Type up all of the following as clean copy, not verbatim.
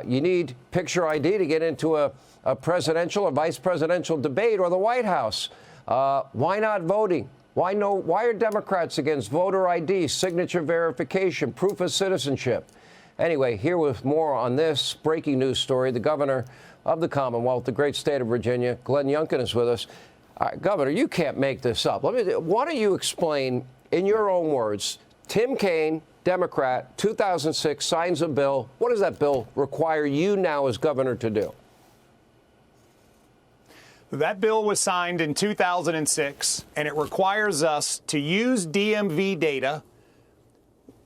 You need picture ID to get into a presidential or vice presidential debate or the White House. Why not voting? Why are Democrats against voter ID, signature verification, proof of citizenship? Anyway, here with more on this breaking news story, the governor of the Commonwealth, the great state of Virginia, Glenn Youngkin, is with us. Governor, you can't make this up. Why don't you explain in your own words? Tim Kaine, Democrat, 2006, signs a bill. What does that bill require you now as governor to do? That bill was signed in 2006, and it requires us to use DMV data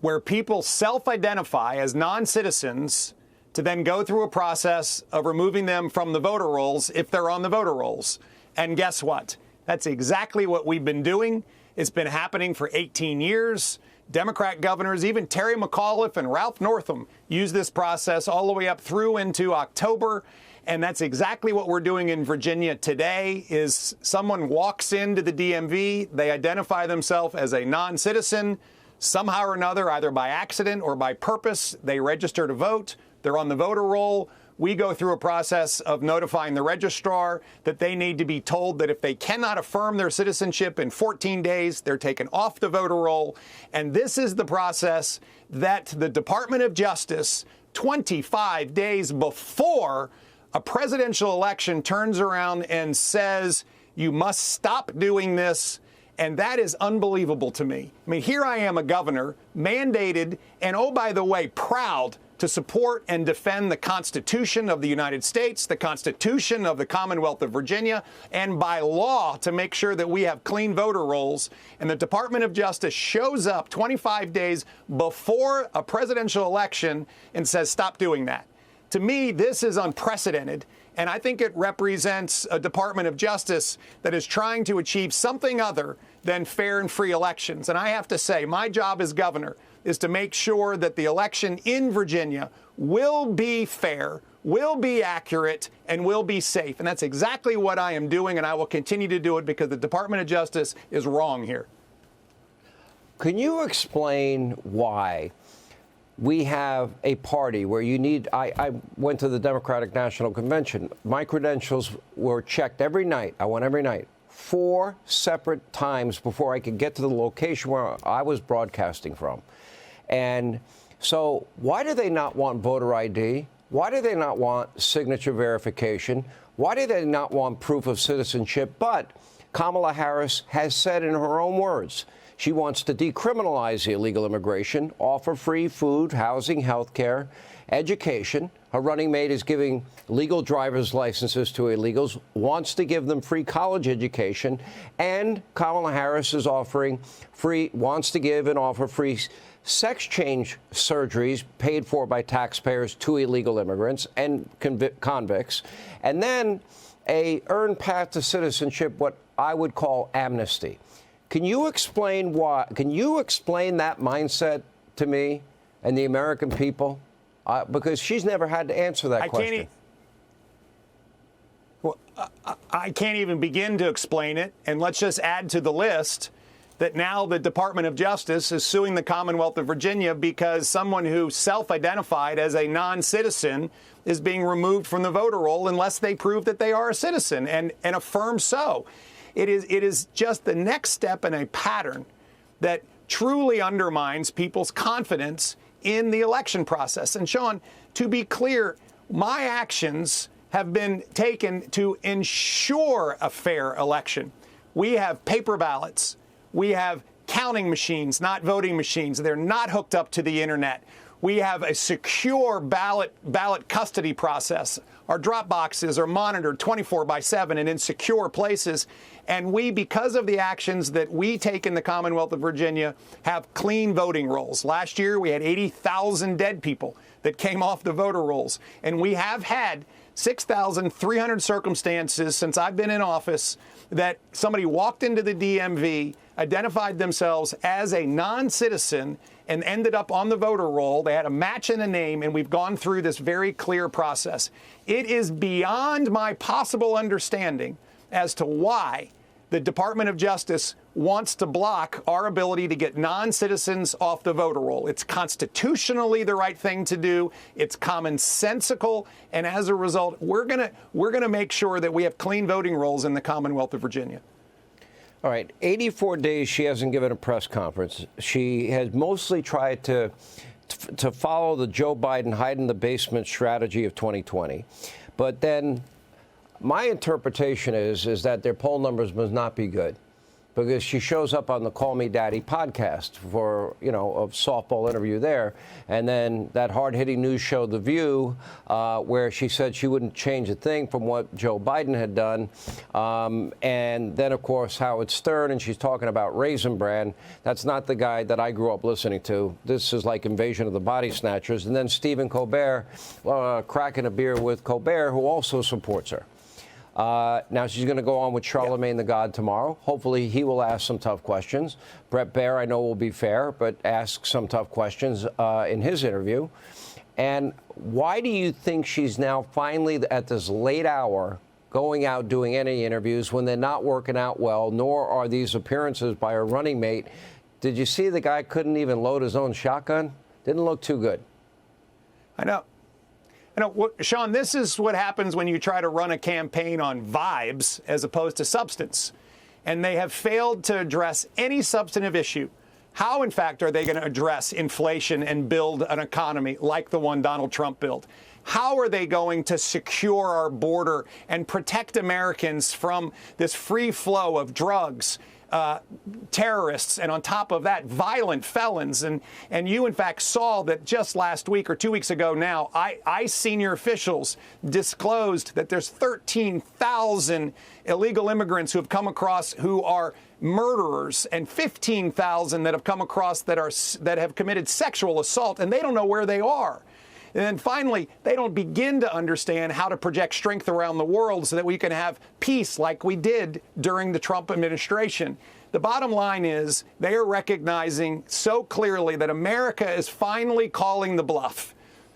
where people self-identify as non-citizens to then go through a process of removing them from the voter rolls if they're on the voter rolls. And guess what? That's exactly what we've been doing. It's been happening for 18 years. Democrat governors, even Terry McAuliffe and Ralph Northam, used this process all the way up through into October. And that's exactly what we're doing in Virginia today. Is someone walks into the DMV, they identify themselves as a non-citizen, somehow or another, either by accident or by purpose, they register to vote, they're on the voter roll. We go through a process of notifying the registrar that they need to be told that if they cannot affirm their citizenship in 14 days, they're taken off the voter roll. And this is the process that the Department of Justice, 25 days before a presidential election, turns around and says, you must stop doing this. And that is unbelievable to me. I mean, here I am, a governor, mandated, and oh, by the way, proud to support and defend the Constitution of the United States, the Constitution of the Commonwealth of Virginia, and by law to make sure that we have clean voter rolls. And the Department of Justice shows up 25 days before a presidential election and says, stop doing that. To me, this is unprecedented, and I think it represents a Department of Justice that is trying to achieve something other than fair and free elections. And I have to say, my job as governor is to make sure that the election in Virginia will be fair, will be accurate, and will be safe. And that's exactly what I am doing, and I will continue to do it because the Department of Justice is wrong here. Can you explain why we have a party where you need, I went to the Democratic National Convention. My credentials were checked every night. I went every night, 4 separate times before I could get to the location where I was broadcasting from. And so why do they not want voter ID? Why do they not want signature verification? Why do they not want proof of citizenship? But Kamala Harris has said in her own words, she wants to decriminalize the illegal immigration, offer free food, housing, health care, education. Her running mate is giving legal driver's licenses to illegals, wants to give them free college education, and Kamala Harris is wants to give and offer free sex change surgeries paid for by taxpayers to illegal immigrants and convicts, and then a earned path to citizenship, what I would call amnesty. Can you explain why? Can you explain that mindset to me and the American people? Because she's never had to answer that question. I can't even begin to explain it. And let's just add to the list that now the Department of Justice is suing the Commonwealth of Virginia because someone who self-identified as a non-citizen is being removed from the voter roll unless they prove that they are a citizen and affirm so. It is just the next step in a pattern that truly undermines people's confidence in the election process. And Sean, to be clear, my actions have been taken to ensure a fair election. We have paper ballots. We have counting machines, not voting machines. They're not hooked up to the internet. We have a secure ballot custody process. Our drop boxes are monitored 24/7 and in secure places. And we, because of the actions that we take in the Commonwealth of Virginia, have clean voting rolls. Last year, we had 80,000 dead people that came off the voter rolls. And we have had 6,300 circumstances since I've been in office that somebody walked into the DMV, identified themselves as a non-citizen, and ended up on the voter roll. They had a match in a name, and we've gone through this very clear process. It is beyond my possible understanding as to why the Department of Justice wants to block our ability to get non-citizens off the voter roll. It's constitutionally the right thing to do. It's commonsensical, and as a result, we're gonna make sure that we have clean voting rolls in the Commonwealth of Virginia. All right, 84 days she hasn't given a press conference. She has mostly tried to follow the Joe Biden hide-in-the-basement strategy of 2020. But then my interpretation is that their poll numbers must not be good, because she shows up on the Call Me Daddy podcast for, a softball interview there. And then that hard-hitting news show, The View, where she said she wouldn't change a thing from what Joe Biden had done. And then, of course, Howard Stern, and she's talking about Raisin Bran. That's not the guy that I grew up listening to. This is like Invasion of the Body Snatchers. And then Stephen Colbert, cracking a beer with Colbert, who also supports her. Now she's going to go on with Charlemagne the God tomorrow. Hopefully he will ask some tough questions. Bret Baier, I know, will be fair, but ask some tough questions in his interview. And why do you think she's now finally at this late hour going out doing any interviews when they're not working out well, nor are these appearances by her running mate? Did you see the guy couldn't even load his own shotgun? Didn't look too good. I know. Sean, this is what happens when you try to run a campaign on vibes as opposed to substance. And they have failed to address any substantive issue. How, in fact, are they going to address inflation and build an economy like the one Donald Trump built? How are they going to secure our border and protect Americans from this free flow of drugs, terrorists, and on top of that, violent felons? And you, in fact, saw that just last week or 2 weeks ago now, ICE senior officials disclosed that there's 13,000 illegal immigrants who have come across who are murderers, and 15,000 that have come across that have committed sexual assault, and they don't know where they are. And then finally, they don't begin to understand how to project strength around the world so that we can have peace like we did during the Trump administration. The bottom line is they are recognizing so clearly that America is finally calling the bluff.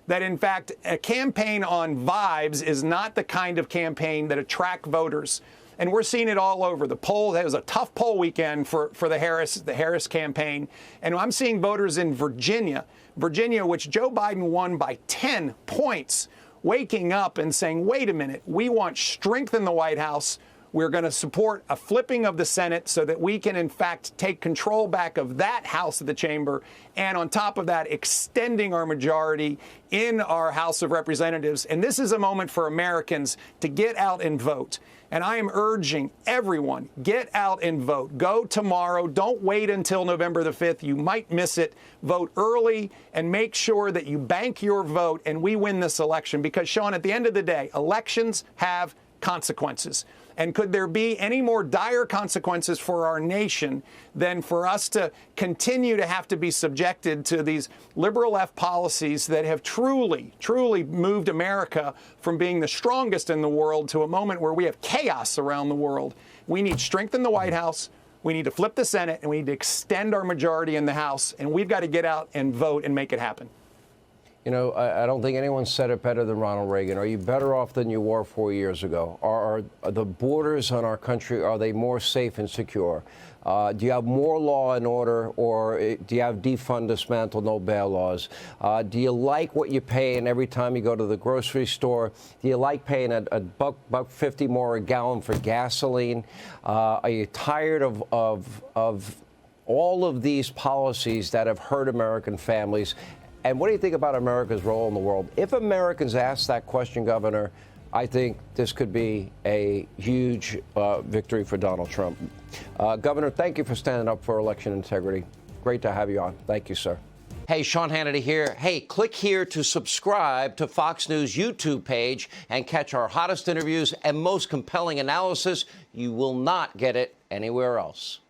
That, in fact, a campaign on vibes is not the kind of campaign that attract voters. And we're seeing it all over. The poll, that was a tough poll weekend for the Harris campaign. And I'm seeing voters in Virginia, which Joe Biden won by 10 points, waking up and saying, wait a minute, we want strength in the White House. We're going to support a flipping of the Senate so that we can, in fact, take control back of that House of the Chamber. And on top of that, extending our majority in our House of Representatives. And this is a moment for Americans to get out and vote. And I am urging everyone, get out and vote. Go tomorrow. Don't wait until November the 5th. You might miss it. Vote early and make sure that you bank your vote and we win this election. Because, Sean, at the end of the day, elections have consequences. And could there be any more dire consequences for our nation than for us to continue to have to be subjected to these liberal left policies that have truly, truly moved America from being the strongest in the world to a moment where we have chaos around the world? We need strength in the White House. We need to flip the Senate, and we need to extend our majority in the House. And we've got to get out and vote and make it happen. You know, I don't think anyone said it better than Ronald Reagan. Are you better off than you were 4 years ago? Are the borders on our country, are they more safe and secure? Do you have more law and order, or do you have defund, dismantle, no bail laws? Do you like what you're paying every time you go to the grocery store? Do you like paying a $1.50 more a gallon for gasoline? Are you tired of all of these policies that have hurt American families? And what do you think about America's role in the world? If Americans ask that question, Governor, I think this could be a huge victory for Donald Trump. Governor, thank you for standing up for election integrity. Great to have you on. Thank you, sir. Hey, Sean Hannity here. Hey, click here to subscribe to Fox News YouTube page and catch our hottest interviews and most compelling analysis. You will not get it anywhere else.